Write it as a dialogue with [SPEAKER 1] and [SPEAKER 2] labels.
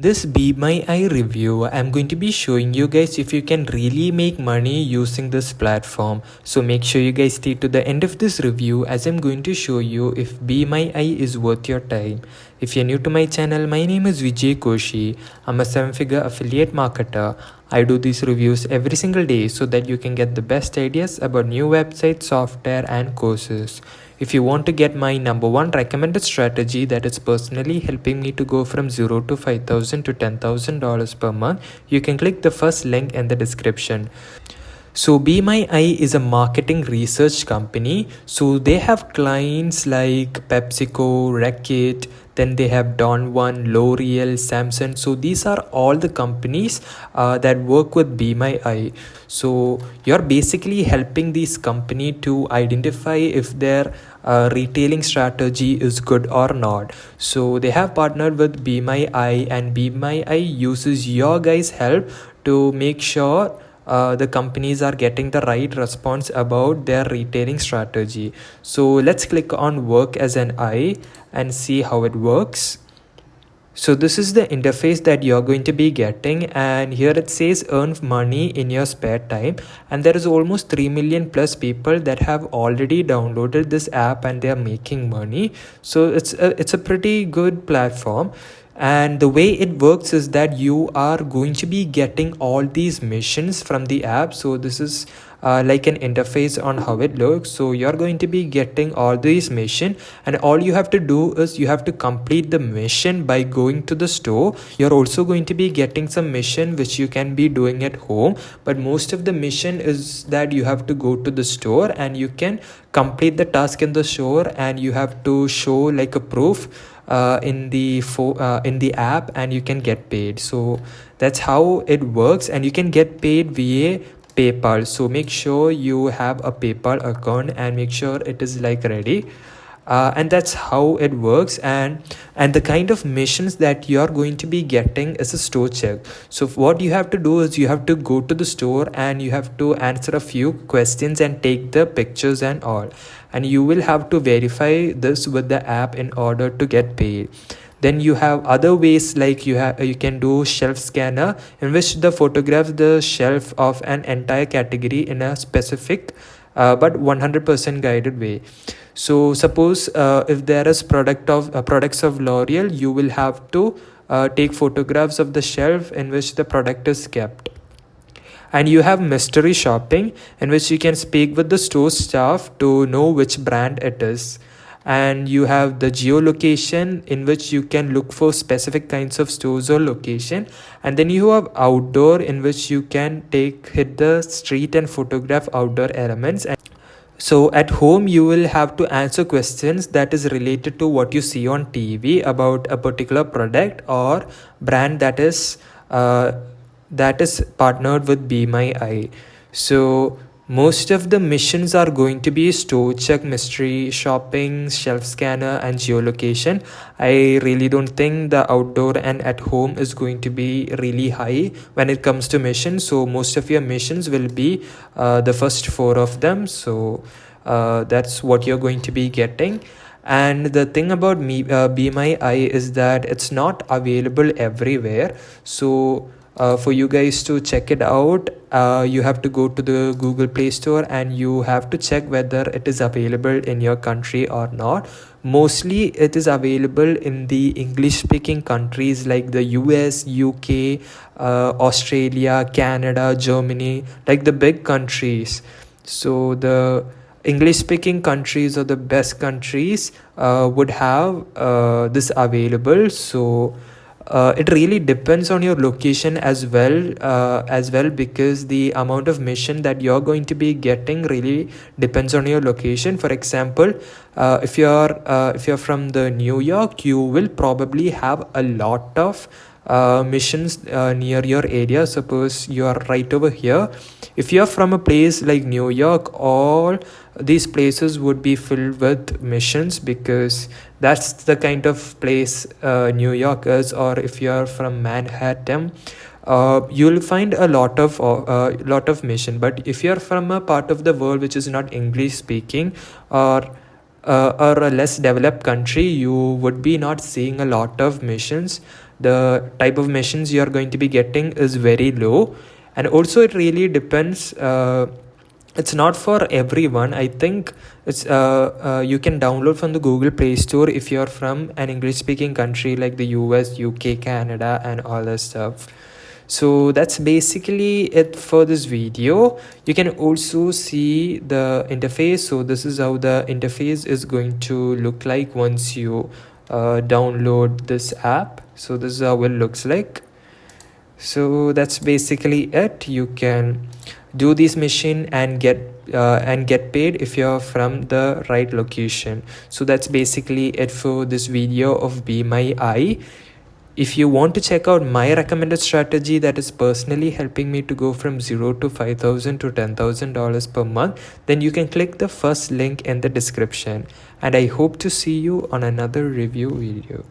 [SPEAKER 1] This Be My Eye review, I'm going to be showing you guys if you can really make money using this platform. So make sure you guys stay to the end of this review as I'm going to show you if Be My Eye is worth your time. If you're new to my channel, my name is Vijay Koshi. I'm a 7-figure affiliate marketer. I do these reviews every single day so that you can get the best ideas about new websites, software and courses. If you want to get my #1 recommended strategy that is personally helping me to go from 0 to 5,000 to $10,000 per month, you can click the first link in the description. So BeMyEye is a marketing research company. So they have clients like PepsiCo, Reckitt, then they have Don One, L'Oreal, Samsung. So these are all the companies that work with BeMyEye. So you're basically helping this company to identify if their retailing strategy is good or not. So they have partnered with BeMyEye, and BeMyEye uses your guys' help to make sure the companies are getting the right response about their retailing strategy. So let's click on work as an eye and see how it works. So this is the interface that you're going to be getting, and here it says earn money in your spare time, and there is almost 3 million plus people that have already downloaded this app and they are making money. So it's a pretty good platform. And the way it works is that you are going to be getting all these missions from the app. So this is like an interface on how it looks. So you're going to be getting all these mission, and all you have to do is you have to complete the mission by going to the store. You're also going to be getting some mission which you can be doing at home, but most of the mission is that you have to go to the store and you can complete the task in the store, and you have to show like a proof in the app, and you can get paid. So that's how it works, and you can get paid via PayPal. So make sure you have a PayPal account and make sure it is like ready. And that's how it works. And the kind of missions that you're going to be getting is a store check. So what you have to do is you have to go to the store and you have to answer a few questions and take the pictures and all, and you will have to verify this with the app in order to get paid. Then you have other ways, like you can do shelf scanner, in which the photographs the shelf of an entire category in a specific but 100% guided way. So suppose if there is products of L'Oreal, you will have to take photographs of the shelf in which the product is kept. And you have mystery shopping, in which you can speak with the store staff to know which brand it is. And you have the geolocation, in which you can look for specific kinds of stores or location. And then you have outdoor, in which you can hit the street and photograph outdoor elements. So at home, you will have to answer questions that is related to what you see on TV about a particular product or brand that is partnered with BeMyEye. So most of the missions are going to be store check, mystery shopping, shelf scanner and geolocation. I really don't think the outdoor and at home is going to be really high when it comes to missions. So most of your missions will be the first 4 of them. So that's what you're going to be getting. And the thing about BeMyEye is that it's not available everywhere. So for you guys to check it out, you have to go to the Google Play Store and you have to check whether it is available in your country or not. Mostly it is available in the English speaking countries like the US, UK, Australia, Canada, Germany, like the big countries. So the English speaking countries or the best countries would have this available. So it really depends on your location as well, because the amount of mission that you're going to be getting really depends on your location. For example, if you're from the New York, you will probably have a lot of missions near your area. Suppose you are right over here. If you're from a place like New York, all these places would be filled with missions, because that's the kind of place New York is. Or if you're from Manhattan, you'll find a lot of mission. But if you're from a part of the world which is not English speaking, or a less developed country, you would be not seeing a lot of missions. the type of machines you are going to be getting is very low. And also it really depends, it's not for everyone. I think it's you can download from the Google Play Store if you're from an English speaking country like the US, UK, Canada, and all that stuff. So that's basically it for this video. You can also see the interface. So this is how the interface is going to look like once you download this app. So this is how it looks like. So that's basically it. You can do this machine and get paid if you're from the right location. So that's basically it for this video of BeMyEye. If you want to check out my recommended strategy that is personally helping me to go from $0 to $5,000 to $10,000 per month, then you can click the first link in the description. And I hope to see you on another review video.